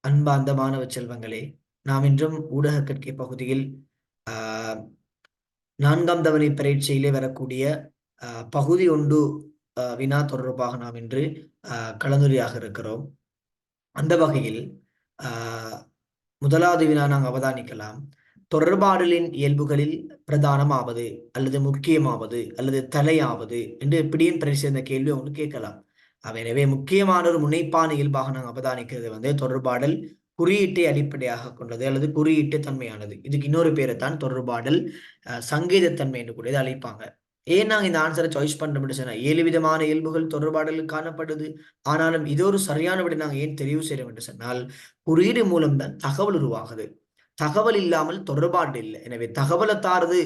அன்பார்ந்த மாணவ செல்வங்களே, நாம் இன்றும் ஊடக கற்கை பகுதியில் ஆஹ், 4ஆம் தவணை பரீட்சையிலே வரக்கூடிய பகுதி ஒன்று வினா தொடர்பாக நாம் இன்று கலந்துரையாக இருக்கிறோம். அந்த வகையில் ஆஹ், முதலாவது வினா நாங்கள் அவதானிக்கலாம். தொடர்பாடலின் இயல்புகளில் பிரதானமாவது அல்லது முக்கியமாவது அல்லது தலையாவது என்று எப்படியும் பரிசு இந்த கேள்வி ஒன்று கேட்கலாம். எனவே முக்கியமான ஒரு முனைப்பான இயல்பாக நாங்கள் அவதானிக்கிறது தொடர்பாடல் குறியீட்டை அடிப்படையாக கொண்டது அல்லது குறியீட்டு தன்மையானது. இதுக்கு இன்னொரு பேரை தான் தொடர்பாடல் சங்கீதத்தன்மை என்று கூட இதை அழைப்பாங்க. ஏன் நாங்கள் இந்த ஆன்சரை சாய்ஸ் பண்ணோம்னு சொன்னா 7 விதமான இயல்புகள் தொடர்பாடலில் காணப்படுது. ஆனாலும் இது ஒரு சரியானபடி நாங்கள் ஏன் தெரிவு செய்யறோம் என்று சொன்னால், குறியீடு மூலம்தான் தகவல் உருவாகுது. தகவல் இல்லாமல் தொடர்பாடு இல்லை. எனவே தகவலை தாரது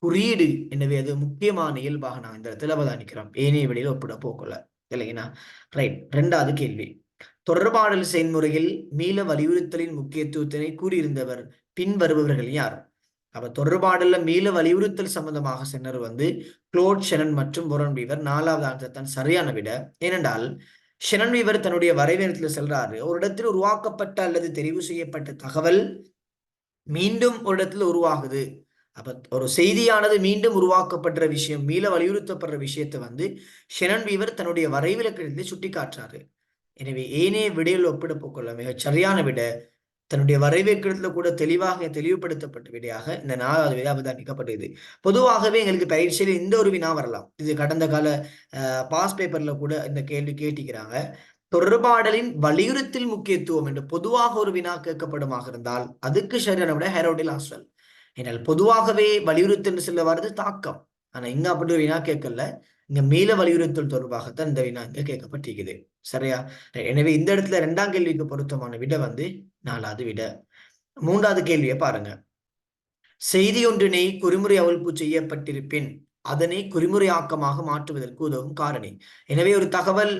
குறியீடு. எனவே அது முக்கியமான இயல்பாக நான் இந்த இடத்துல அவதானிக்கிறோம், ஏனைய வெளியில ஒப்பிட போக்கல இல்லைங்களா? ரைட். 2வது கேள்வி, தொடர்பாடல் செயல்முறையில் மீள வலியுறுத்தலின் முக்கியத்துவத்தினை கூறியிருந்தவர் பின்வருபவர்கள் யார்? அப்ப தொடர்பாடல்ல மீள வலியுறுத்தல் சம்பந்தமாக சென்னர் குளோட் ஷெனன் மற்றும் மொரன் வீவர். 4வது ஆன்சர் தான் சரியான விட. ஏனென்றால் ஷெனன் வீவர் தன்னுடைய வரைவேணத்தில் செல்றாரு, ஒரு இடத்தில் உருவாக்கப்பட்ட அல்லது தெரிவு செய்யப்பட்ட தகவல் மீண்டும் ஒரு இடத்துல உருவாகுது. அப்ப ஒரு செய்தியானது மீண்டும் உருவாக்கப்படுற விஷயம், மீள வலியுறுத்தப்படுற விஷயத்தை ஷெனன் வீவர் தன்னுடைய வரைவிலக்கணத்தில் சுட்டி காட்டுறாரு. எனவே ஏனைய விடையில் ஒப்பிட போக்குள்ள மிக சரியான விட தன்னுடைய வரைவேற்கத்துல கூட தெளிவுபடுத்தப்பட்ட விடையாக இந்த 4வது விடை அவதானிக்கப்படுது. பொதுவாகவே எங்களுக்கு பயிற்சியில் இந்த ஒரு வினா வரலாம். இது கடந்த கால பாஸ் பேப்பர்ல கூட இந்த கேள்வி கேட்டிக்கிறாங்க. தொடர்பாடலின் வலியுறுத்தல் முக்கியத்துவம் என்று பொதுவாக ஒரு வினா கேட்கப்படுமாக இருந்தால் அதுக்கு சரியான விட ஹெரோடில் ஆஸ்வல். ஏனால் பொதுவாகவே வலியுறுத்தல் சொல்ல வர்றது தாக்கம். ஆனா இங்க அப்படி ஒரு வினா கேட்கல, இங்க மேல வலியுறுத்தல் தொடர்பாகத்தான் இந்த வினா இங்க கேட்கப்பட்டிருக்குது. சரியா? எனவே இந்த இடத்துல 2ஆம் கேள்விக்கு பொருத்தமான விட 4வது விட. 3வது கேள்வியை பாருங்க. செய்தி ஒன்றினை குறிமுறை அவிழ்ப்பு செய்யப்பட்டிருப்பின் அதனை குறிமுறையாக்கமாக மாற்றுவதற்கு உதவும் காரணி. எனவே ஒரு தகவல்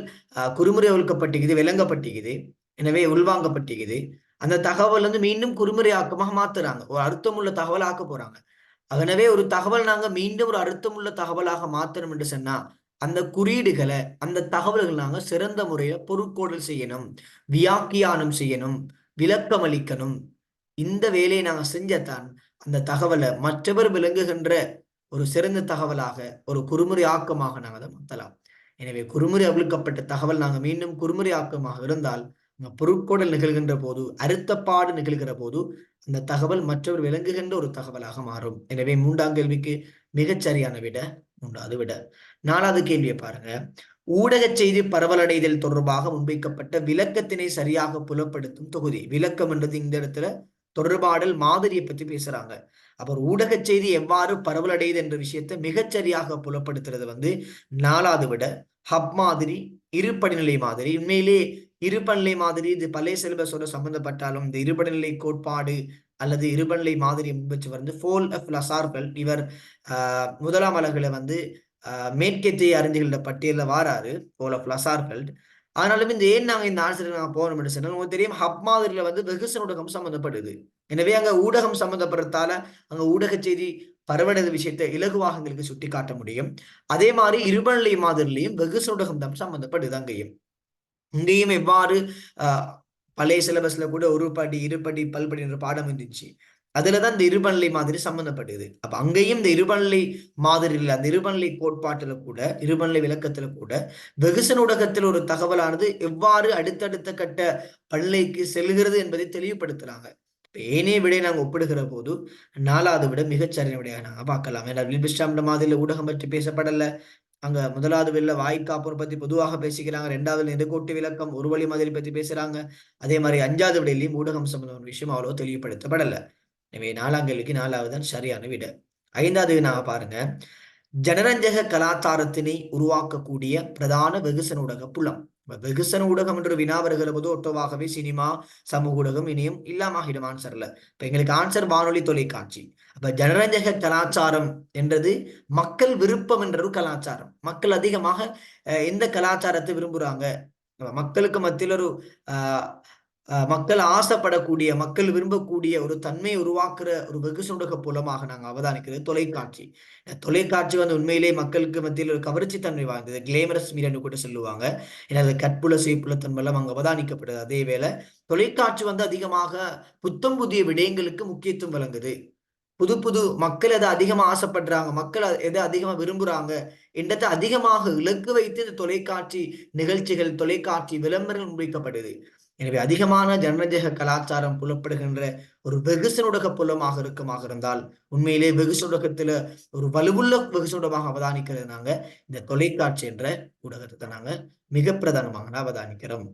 குறிமுறை அவிழ்க்கப்பட்டிருக்குது, விளங்கப்பட்டிருக்குது, எனவே உள்வாங்கப்பட்டிருக்குது. அந்த தகவல் மீண்டும் குறிமுறையாக்கமாக மாத்துறாங்க, ஒரு அர்த்தமுள்ள தகவல் ஆக்க போறாங்க. எனவே ஒரு தகவல் நாங்க மீண்டும் ஒரு அர்த்தமுள்ள தகவலாக மாத்தணும் என்று சொன்னா அந்த குறியீடுகளை, அந்த தகவல்கள் நாங்க சிறந்த முறையில பொருட்கோடல் செய்யணும், வியாக்கியானம் செய்யணும், விளக்கம் அளிக்கணும். இந்த வேலையை நாங்க செஞ்சத்தான் அந்த தகவலை மற்றவர் விளங்குகின்ற ஒரு சிறந்த தகவலாக, ஒரு குறிமுறை ஆக்கமாக நாங்கள் அதை மாற்றலாம். எனவே குறிமுறை அவிழ்க்கப்பட்ட தகவல் நாங்கள் மீண்டும் குறிமுறை ஆக்கமாக இருந்தால் பொருட்கோடல் நிகழ்கின்ற போது, அறுத்தப்பாடு நிகழ்கிற போது அந்த தகவல் மற்றவர் விளங்குகின்ற ஒரு தகவலாக மாறும். எனவே 3ஆம் கேள்விக்கு மிகச்சரியான விட 3வது விட. 4வது கேள்வியை பாருங்க. ஊடக செய்தி பரவலடைதல் தொடர்பாக முன்வைக்கப்பட்ட விளக்கத்தினை சரியாக புலப்படுத்தும் தொகுதி. விளக்கம் என்றது இந்த இடத்துல தொடர்பாடல் மாதிரியை பத்தி பேசுறாங்க. அப்புறம் ஊடக செய்தி எவ்வாறு பரவலடையுது என்ற விஷயத்தை மிகச்சரியாக புலப்படுத்துறது 4வது விட. ஹப் மாதிரி, இருபடிநிலை மாதிரி. உண்மையிலே இருபநிலை மாதிரி இது பழைய சிலபஸோட சம்பந்தப்பட்டாலும் இந்த இருபடிநிலை கோட்பாடு அல்லது இருபநிலை மாதிரி ஃபோல் எஃப் லசார்கள் இவர் முதலாம் அலகுல மேற்கத்திய அறிஞர்கள பட்டியலில் வாராரு, ஃபோல் ஆஃப் லசார்கள். ஆனாலும் இந்த ஏன் நாங்கள் இந்த ஆன்சர் போகணும் சொன்னால் உங்களுக்கு தெரியும், ஹப் மாதிரில வெகுசன ஊடகம் சம்பந்தப்படுது. எனவே அங்க ஊடகம் சம்பந்தப்படுறதால அங்க ஊடக செய்தி பரவடைந்த விஷயத்தை இலகுவாக எங்களுக்கு சுட்டி காட்ட முடியும். அதே மாதிரி இருபநிலை மாதிரிலையும் வெகுசன ஊடகம் தான் சம்பந்தப்படுது. அங்கேயும் இங்கேயும் எவ்வாறு பழைய சிலபஸ்ல கூட ஒரு படி, இருபடி, பல்படி என்ற பாடம் இருந்துச்சு. அதுலதான் இந்த இருபநிலை மாதிரி சம்பந்தப்பட்டது. அப்ப அங்கேயும் இந்த இருபநிலை மாதிரியில், அந்த இருபநிலை கோட்பாட்டுல கூட, இருபநிலை விளக்கத்துல கூட வெகுசன ஊடகத்தில் ஒரு தகவலானது எவ்வாறு அடுத்தடுத்த கட்ட பல்லைக்கு செல்கிறது என்பதை தெளிவுபடுத்துறாங்க. ஏனைய விட நாங்கள் ஒப்பிடுகிற போது 4வது விட மிகச்சரியான விடையாக நாங்க பார்க்கலாம். ஏன்னா வில்பிஸ்டாம்ட மாதிரில ஊடகம் பற்றி பேசப்படல. அங்க 1வது வெளில வாய்க்காப்பூர் பத்தி பொதுவாக பேசிக்கிறாங்க. 2வது நெடுக்கோட்டு விளக்கம், ஒரு வழி மாதிரி பத்தி பேசுறாங்க. அதே மாதிரி 5வது விடையிலையும் ஊடகம் சம்பந்தமான விஷயம் அவ்வளவு தெளிவுபடுத்தப்படல. எனவே 4ஆம் கேள்விக்கு 4வது தான் சரியான விட. 5வது நான் பாருங்க. ஜனரஞ்சக கலாச்சாரத்தினை உருவாக்கக்கூடிய பிரதான வெகுசன ஊடக புலம். வெகுசன ஊடகம் என்று வினா வருகிற போது ஒட்டவாகவே சினிமா, சமூக ஊடகம், இனியும் இல்லாமகிடும் ஆன்சர்ல. இப்ப எங்களுக்கு ஆன்சர் வானொலி, தொலைக்காட்சி. அப்ப ஜனரஞ்சக கலாச்சாரம் என்றது மக்கள் விருப்பம் என்ற ஒரு கலாச்சாரம். மக்கள் அதிகமாக எந்த கலாச்சாரத்தை விரும்புறாங்க, மக்களுக்கு மத்தியில் ஒரு மக்கள் ஆசைப்படக்கூடிய, மக்கள் விரும்பக்கூடிய ஒரு தன்மையை உருவாக்குற ஒரு வெகுசுடக புலமாக நாங்க அவதானிக்கிறது தொலைக்காட்சி. தொலைக்காட்சி வந்து உண்மையிலேயே மக்களுக்கு மத்தியில் ஒரு கவர்ச்சி தன்மை வாய்ந்தது. கிளேமரஸ் மீடியான்னு கூட சொல்லுவாங்க. ஏன்னா அது கற்புல, செய்ப்புல தன்மைலாம் அங்க அவதானிக்கப்படுது. அதே வேள தொலைக்காட்சி வந்து அதிகமாக புத்தம் புதிய விடயங்களுக்கு முக்கியத்துவம் வழங்குது. புது புது மக்கள் எத அதிகமா ஆசைப்படுறாங்க, மக்கள் எத அதிகமா விரும்புறாங்க என்றத அதிகமாக இலக்கு வைத்து இந்த தொலைக்காட்சி நிகழ்ச்சிகள், தொலைக்காட்சி விளம்பரங்கள் முன்வைக்கப்படுது. எனவே அதிகமான ஜனரஞ்சக கலாச்சாரம் புலப்படுகின்ற ஒரு வெகுசனூடக புலமாக இருக்குமாக இருந்தால், உண்மையிலே வெகுசுடகத்துல ஒரு வலுவுள்ள வெகுசுடமாக அவதானிக்கிறது நாங்க இந்த தொலைக்காட்சி என்ற ஊடகத்தை நாங்க மிக பிரதானமாக அவதானிக்கிறோம்.